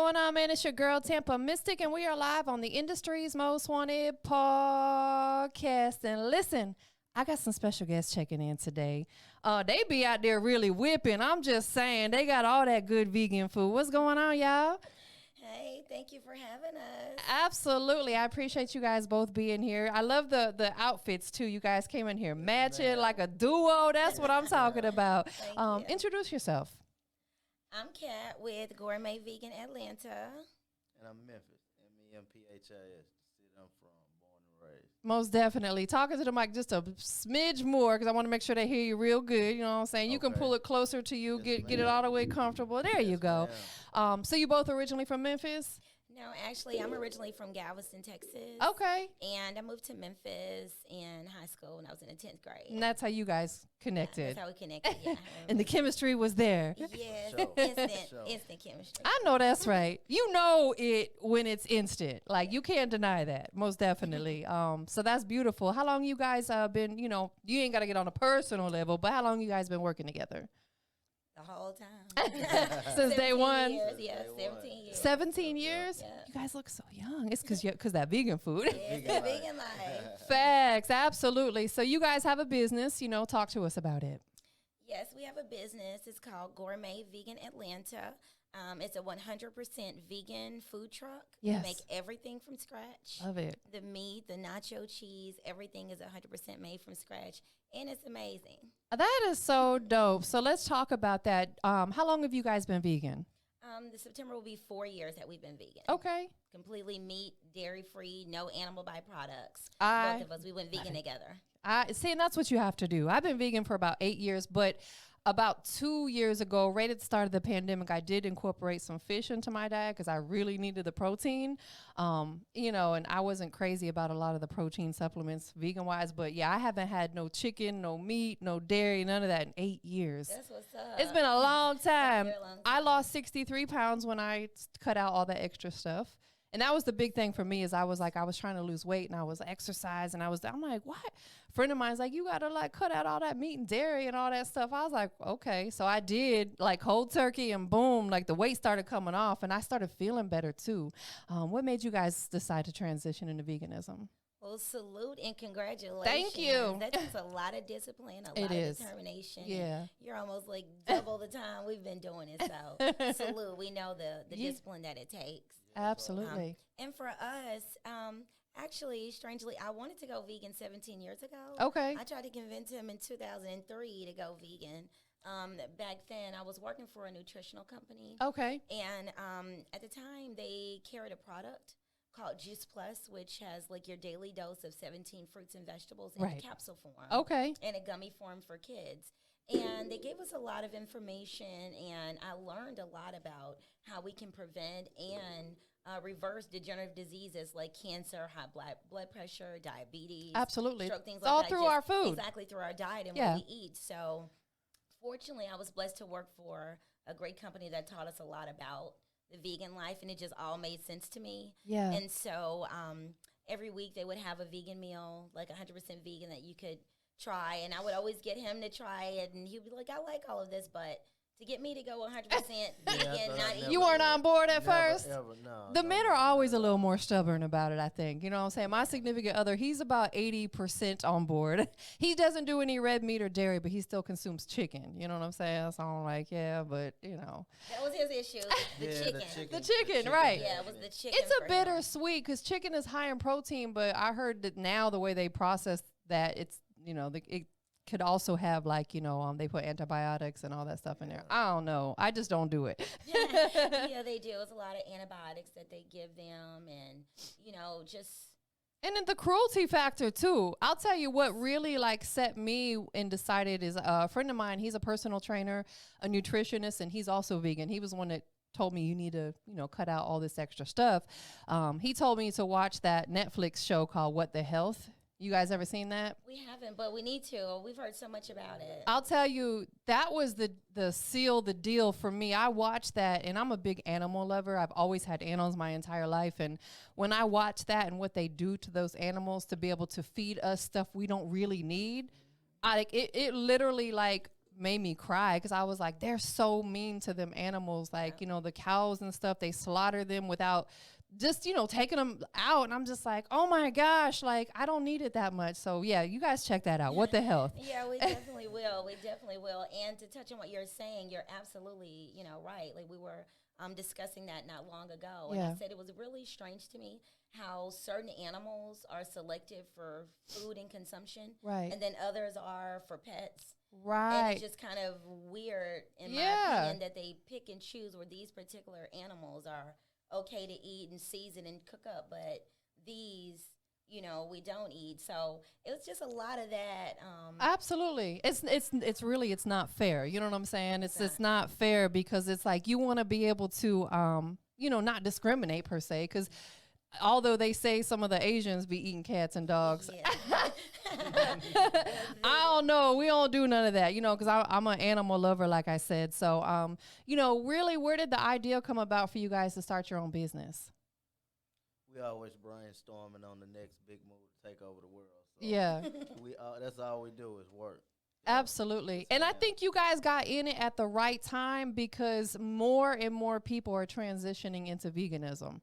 going on, man? It's your girl, TampaMystic, and we are live on the industry's most wanted podcast. And listen, I got some special guests checking in today. They be out there really whipping. I'm just saying, they got all that good vegan food. What's going on, y'all? Hey, thank you for having us. Absolutely. I appreciate you guys both being here. I love the outfits, too. You guys came in here matching like a duo. That's what I'm talking about. Introduce yourself. I'm Kat with Gourmet Vegan Atlanta. And I'm Memphis, MEMPHIS, the city I'm from, born and raised. Most definitely. Talking to the mic just a smidge more because I want to make sure they hear you real good. You know what I'm saying? You can pull it closer to you, get it all the way comfortable. There you go. So you both originally from Memphis? No, actually, I'm originally from Galveston, Texas. Okay. And I moved to Memphis in high school when I was in the 10th grade. And that's how you guys connected. Yeah, that's how we connected, yeah. And the chemistry was there. Yes, instant chemistry. I know that's right. You know it when it's instant. Like, you can't deny that, most definitely. So that's beautiful. How long you guys been, you ain't got to get on a personal level, but how long you guys been working together? The whole time. Since day one? Years, yeah, 17 years. 17 years? Yeah. You guys look so young. It's because that vegan food. It's the vegan life. Facts, absolutely. So you guys have a business, talk to us about it. Yes, we have a business. It's called Gourmet Vegan Atlanta. It's a 100% vegan food truck. Yes. We make everything from scratch. Love it. The meat, the nacho cheese, everything is 100% made from scratch. And it's amazing. That is so dope. So let's talk about that. How long have you guys been vegan? This September will be 4 years that we've been vegan. Okay. Completely meat, dairy-free, no animal byproducts. Both of us, we went vegan together. See, and that's what you have to do. I've been vegan for about 8 years, but about 2 years ago, right at the start of the pandemic, I did incorporate some fish into my diet because I really needed the protein. And I wasn't crazy about a lot of the protein supplements vegan-wise, but yeah, I haven't had no chicken, no meat, no dairy, none of that in 8 years. That's what's up. It's been a long time. I lost 63 pounds when I cut out all that extra stuff. And that was the big thing for me is I was trying to lose weight and I was exercising. I'm like, what? A friend of mine's like, you got to cut out all that meat and dairy and all that stuff. I was like, okay. So I did cold turkey and boom, the weight started coming off and I started feeling better too. What made you guys decide to transition into veganism? Well, salute and congratulations. Thank you. That takes a lot of discipline, a lot of determination. Yeah. You're almost double the time we've been doing it. So salute. We know the discipline that it takes. Absolutely. And for us, actually, strangely, I wanted to go vegan 17 years ago. Okay. I tried to convince him in 2003 to go vegan. Back then, I was working for a nutritional company. Okay. And at the time, they carried a product called Juice Plus, which has your daily dose of 17 fruits and vegetables in a capsule form. Okay. And a gummy form for kids. And they gave us a lot of information, and I learned a lot about how we can prevent and reverse degenerative diseases like cancer, high blood pressure, diabetes. Absolutely. Stroke, things it's like all that. through our food. Exactly, through our diet and what we eat. So fortunately, I was blessed to work for a great company that taught us a lot about the vegan life, and it just all made sense to me. Yeah. And so every week they would have a vegan meal, 100% vegan that you could try, and I would always get him to try it, and he'd be like, I like all of this, but to get me to go 100% vegan, not eat. You weren't on board at first? Ever, no. The men are always a little more stubborn about it, I think. You know what I'm saying? My significant other, he's about 80% on board. He doesn't do any red meat or dairy, but he still consumes chicken. You know what I'm saying? So I'm like, yeah, but, That was his issue, the chicken. The chicken, right. Yeah, it was the chicken. It's a bittersweet because chicken is high in protein, but I heard that now the way they process that, it's, it could also have they put antibiotics and all that stuff in there. I don't know. I just don't do it. Yeah, they do. It's a lot of antibiotics that they give them, and just. And then the cruelty factor too. I'll tell you what really set me and decided is a friend of mine. He's a personal trainer, a nutritionist, and he's also vegan. He was one that told me you need to cut out all this extra stuff. He told me to watch that Netflix show called What the Health. You guys ever seen that? We haven't, but we need to. We've heard so much about it. I'll tell you, that was the deal for me. I watched that, and I'm a big animal lover. I've always had animals my entire life, and when I watch that and what they do to those animals to be able to feed us stuff we don't really need, it literally made me cry because I was like, they're so mean to them animals. Like, the cows and stuff, they slaughter them without just, taking them out. And I'm just like, oh my gosh, like I don't need it that much. So yeah, you guys check that out. What the Health. Yeah, we definitely will. We definitely will. And to touch on what you're saying, you're absolutely, right. Like we were discussing that not long ago. And I said it was really strange to me how certain animals are selected for food and consumption. Right. And then others are for pets. Right. And it's just kind of weird, in my opinion, that they pick and choose where these particular animals are okay to eat and season and cook up, but these, we don't eat. So it was just a lot of that. Absolutely. It's really, it's not fair. You know what I'm saying? It's not fair because it's like you want to be able to, not discriminate per se, because although they say some of the Asians be eating cats and dogs, I don't know. We don't do none of that, because I'm an animal lover, like I said. So, really, where did the idea come about for you guys to start your own business? We always brainstorming on the next big move to take over the world. So Yeah. That's all we do is work. Absolutely. And I think you guys got in it at the right time because more and more people are transitioning into veganism.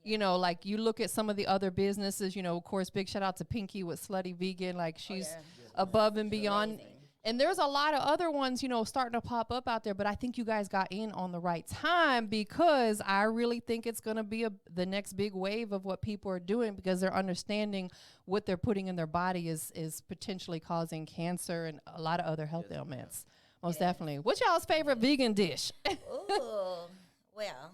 Like you look at some of the other businesses, of course, big shout out to Pinky with Slutty Vegan. Like she's above and beyond. Amazing. And there's a lot of other ones, starting to pop up out there. But I think you guys got in on the right time because I really think it's going to be the next big wave of what people are doing because they're understanding what they're putting in their body is potentially causing cancer and a lot of other health ailments. Most definitely. What's y'all's favorite vegan dish? Ooh, well,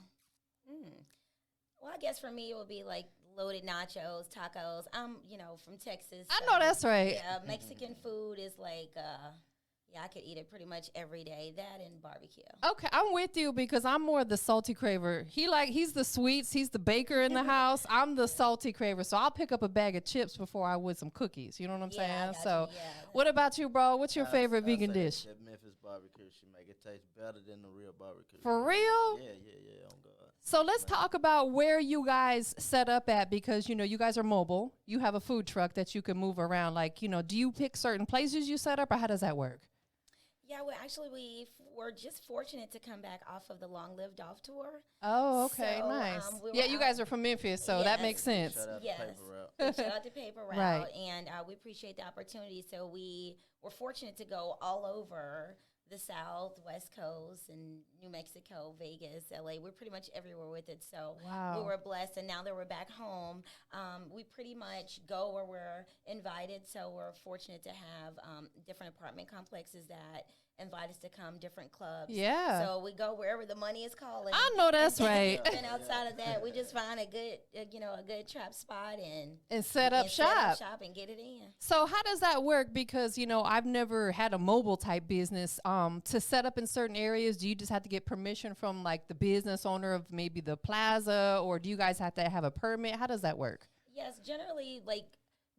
Well, I guess for me it would be like loaded nachos, tacos. I'm, from Texas. I know that's right. Yeah, Mexican food is like, I could eat it pretty much every day. That and barbecue. Okay, I'm with you because I'm more the salty craver. He's the sweets. He's the baker in the house. I'm the salty craver. So I'll pick up a bag of chips before I would some cookies. You know what I'm saying? So, what about you, bro? What's your favorite vegan dish? That Memphis barbecue she make it taste better than the real barbecue. For real? Yeah. Oh God. So let's talk about where you guys set up at because, you guys are mobile. You have a food truck that you can move around. Like, do you pick certain places you set up or how does that work? Yeah, well, actually, we were just fortunate to come back off of the Long Lived Off tour. Oh, okay, So, nice. we You guys are from Memphis, so that makes sense. Shout out to Yes. Paper Route. Shout out to Paper Route, Right. and we appreciate the opportunity. So we were fortunate to go all over the South, West Coast, and New Mexico, Vegas, LA. We're pretty much everywhere with it. So Wow. we were blessed. And now that we're back home, we pretty much go where we're invited. So we're fortunate to have different apartment complexes that invite us to come, different clubs. Yeah. So we go wherever the money is calling. I know that's right. And outside of that, we just find a good trap spot and set up shop. And get it in. So how does that work? Because, I've never had a mobile type business. To set up in certain areas, do you just have to get permission from like the business owner of maybe the plaza, or do you guys have to have a permit? How does that work? Yes, generally,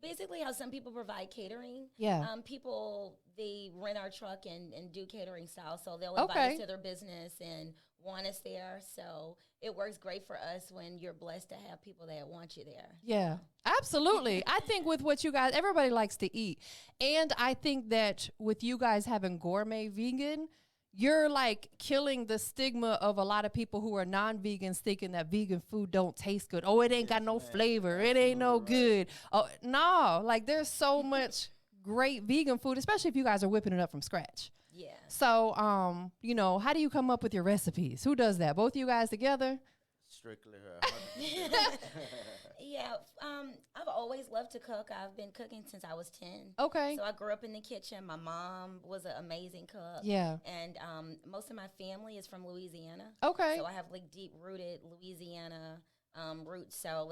basically how some people provide catering. Yeah. People, they rent our truck and do catering style. So they'll invite us to their business and want us there. So it works great for us when you're blessed to have people that want you there. Yeah, absolutely. I think with what you guys, everybody likes to eat. And I think that with you guys having Gourmet Vegan, you're like killing the stigma of a lot of people who are non-vegans thinking that vegan food don't taste good. Oh, it ain't got no flavor. It ain't no good. Oh, no, like there's so much great vegan food, especially if you guys are whipping it up from scratch. Yeah. So, how do you come up with your recipes? Who does that? Both of you guys together? Strictly her. 100%. Yeah, I've always loved to cook. I've been cooking since I was 10. Okay. So I grew up in the kitchen. My mom was an amazing cook. Yeah. And most of my family is from Louisiana. Okay. So I have deep-rooted Louisiana roots. So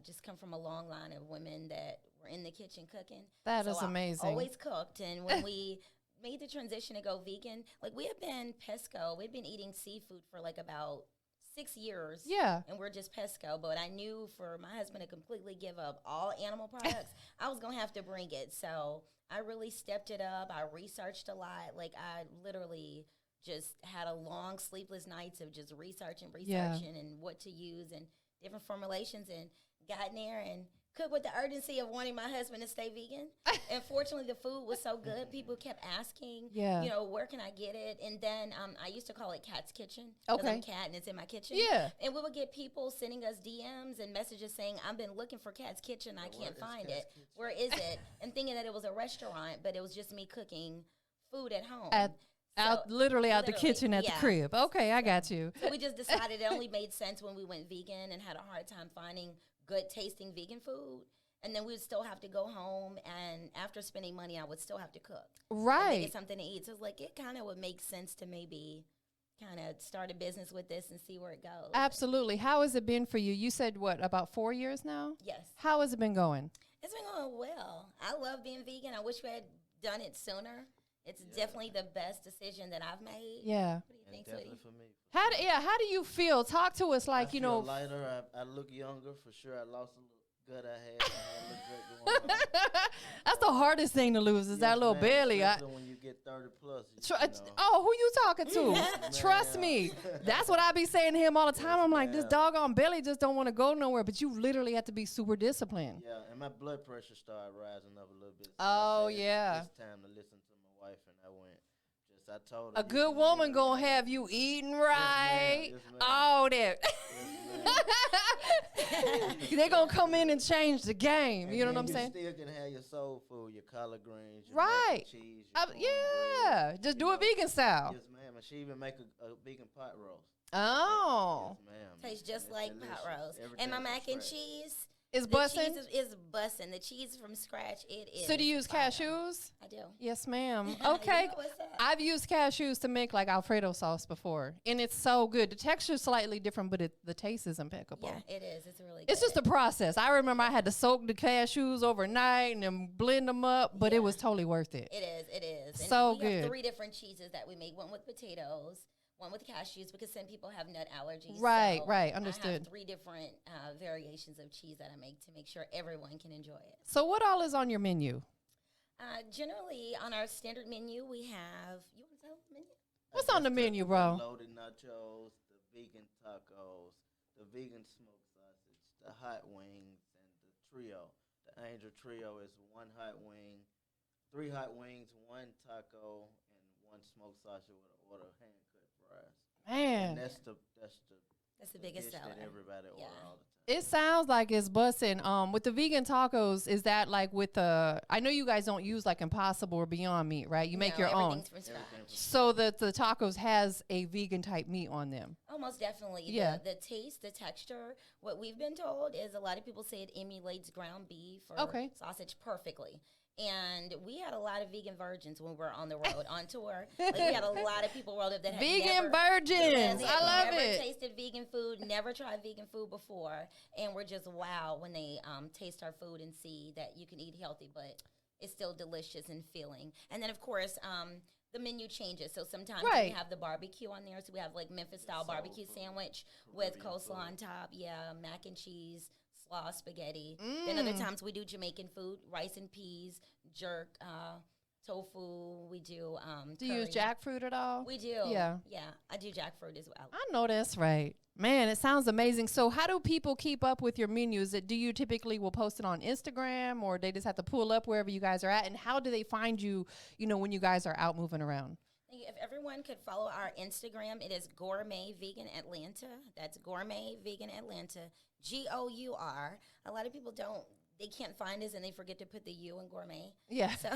just come from a long line of women that were in the kitchen cooking. That is amazing. I always cooked. And when we made the transition to go vegan, we have been pesco. We've been eating seafood for about 6 years. Yeah. And we're just pesco. But I knew for my husband to completely give up all animal products, I was going to have to bring it. So I really stepped it up. I researched a lot. I literally just had a long sleepless nights of just researching and what to use and different formulations and got in there and cook with the urgency of wanting my husband to stay vegan. And fortunately, the food was so good. People kept asking, Yeah. where can I get it? And then I used to call it Cat's Kitchen. 'Cause Okay. I'm cat and it's in my kitchen. Yeah. And we would get people sending us DMs and messages saying, I've been looking for Cat's Kitchen. I can't find it. Where is it? And thinking that it was a restaurant, but it was just me cooking food at home. Literally out the kitchen at the yeah. crib. Okay, I got you. So we just decided it only made sense when we went vegan and had a hard time finding good tasting vegan food. And then we would still have to go home, and after spending money, I would still have to cook. And Right. get something to eat. So it's like, it kind of would make sense to maybe kind of start a business with this and see where it goes. Absolutely. How has it been for you? You said, what, about 4 years now? Yes. How has it been going? It's been going well. I love being vegan. I wish we had done it sooner. It's definitely the best decision that I've made. Yeah. What do you think, Definitely sweetie? for me. How do you feel? Talk to us like, I you feel know. lighter. I look younger for sure. I lost a little gut I had. I look great going on. That's the hardest thing to lose is that little ma'am, belly. especially when you get 30 plus. Oh, who you talking to? Trust me. That's what I be saying to him all the time. I'm like, this doggone belly just don't want to go nowhere. But you literally have to be super disciplined. Yeah, and my blood pressure started rising up a little bit. So Oh, I said, yeah. It's time to listen to my wife, and I went. I told her. A good woman gonna have you eating right. Yes, ma'am. All that. Yes, They gonna come in and change the game. and You know what then I'm saying? You still can have your soul food, your collard greens, your Right. mac and cheese. Your cornbread, Yeah. Just do it vegan style. Yes, ma'am. And she even make a vegan pot roast. Oh. Yes, ma'am. Tastes just It's like pot delicious. roast. Everything And my from mac and scratch. cheese. It's The bussin'. cheese is bussin'. The cheese from scratch, it is. So do you use fire. cashews? I do. Yes, ma'am. You Okay. know what's up. I've used cashews to make like Alfredo sauce before, and it's so good. The texture's slightly different, but the taste is impeccable. Yeah, it is. It's really good. It's just a process. I remember I had to soak the cashews overnight and then blend them up, but it was totally worth it. It is. It is. And So we good. have 3 different cheeses that we make. One with potatoes, one with cashews, because some people have nut allergies. Right, so right, I understood. have 3 different variations of cheese that I make to make sure everyone can enjoy it. So what all is on your menu? Generally, on our standard menu, we have. You want to tell the menu? What's on the menu, bro? Loaded nachos, the vegan tacos, the vegan smoked sausage, the hot wings, and the trio. The Angel Trio is 1 hot wing, 3 hot wings, 1 taco, and 1 smoked sausage with an order of hand-cut fries. Man, And that's the biggest dish seller. that everybody order all the time. it sounds like it's bussin'. With the vegan tacos, is that like with the? I know you guys don't use like Impossible or Beyond Meat, right? You make No, your own. everything's from scratch. Everything from So that the tacos has a vegan type meat on them. Oh, most definitely. Yeah. The taste, the texture. What we've been told is a lot of people say it emulates ground beef or Okay. sausage perfectly. And we had a lot of vegan virgins when we were on the road on tour. Like we had a lot of people rolled up that had Vegan never, virgins. they I had love never it. tasted vegan food, never tried vegan food before, and we're just wow when they taste our food and see that you can eat healthy, but it's still delicious and filling. And then of course, the menu changes. So sometimes we Right. have the barbecue on there. So we have like Memphis style soul barbecue food, sandwich with Caribbean coleslaw on food. top. Yeah, mac and cheese, slaw, spaghetti. Then other times we do Jamaican food, rice and peas, jerk, tofu. We do. Do you use curry. jackfruit at all? We do. Yeah. Yeah, I do jackfruit as well. I know that's right. Man, it sounds amazing. So how do people keep up with your menus? Do you typically will post it on Instagram or they just have to pull up wherever you guys are at? And how do they find you, when you guys are out moving around? If everyone could follow our Instagram, it is Gourmet Vegan Atlanta. That's Gourmet Vegan Atlanta. GOUR. A lot of people they can't find us and they forget to put the U in gourmet. Yeah. So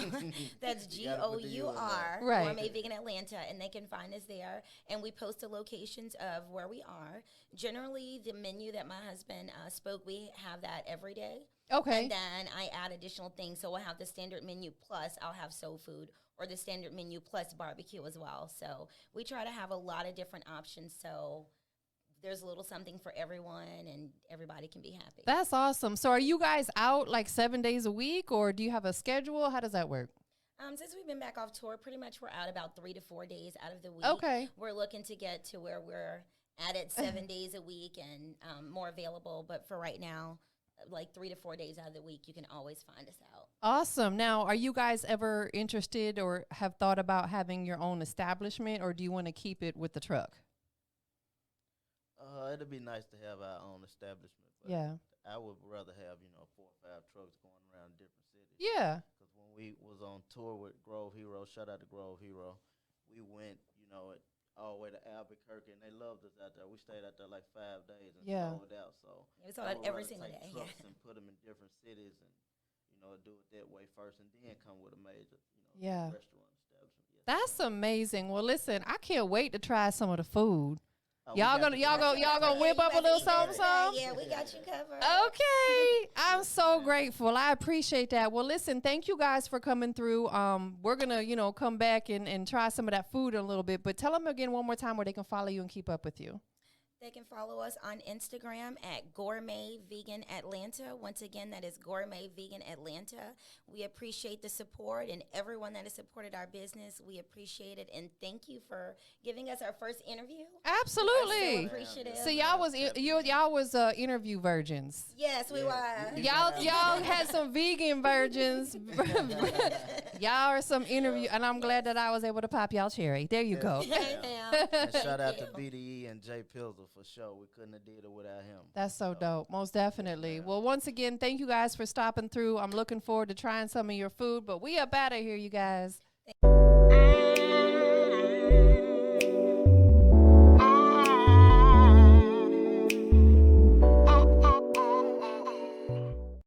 that's You gotta put the U in GOUR, there. Right. Gourmet Vegan Atlanta, and they can find us there. And we post the locations of where we are. Generally, the menu that my husband spoke, we have that every day. Okay. And then I add additional things. So we'll have the standard menu plus I'll have soul food, or the standard menu plus barbecue as well. So we try to have a lot of different options. So there's a little something for everyone and everybody can be happy. That's awesome. So are you guys out like 7 days a week or do you have a schedule? How does that work? Since we've been back off tour, pretty much we're out about 3 to 4 days out of the week. Okay. We're looking to get to where we're at it 7 days a week and more available. But for right now, like 3 to 4 days out of the week, you can always find us out. Awesome. Now, are you guys ever interested or have thought about having your own establishment or do you want to keep it with the truck? It'd be nice to have our own establishment. But Yeah. I would rather have 4 or 5 trucks going around different cities. Yeah. Because when we was on tour with Grove Hero, shout out to Grove Hero, we went all the way to Albuquerque, and they loved us out there. We stayed out there like 5 days and sold out. So it was all every single day. Trucks and put them in different cities, and do it that way first, and then come with a major restaurant establishment. Yes. That's amazing. Well, listen, I can't wait to try some of the food. Oh, Y'all gonna whip up a little something? Yeah, we got you covered. Okay. I'm so grateful. I appreciate that. Well, listen, thank you guys for coming through. We're gonna, come back and try some of that food in a little bit. But tell them again one more time where they can follow you and keep up with you. They can follow us on Instagram at Gourmet Vegan Atlanta. Once again, that is Gourmet Vegan Atlanta. We appreciate the support and everyone that has supported our business. We appreciate it, and thank you for giving us our first interview. Absolutely. So appreciative. So y'all was interview virgins. Yes, we were. Y'all had some vegan virgins. Y'all are some interview, and I'm glad that I was able to pop y'all cherry. There you go. And shout out to BDE and Jay Pilzer for sure. We couldn't have did it without him. That's so dope. Most definitely. Well, once again, thank you guys for stopping through. I'm looking forward to trying some of your food, but we up out of here, you guys.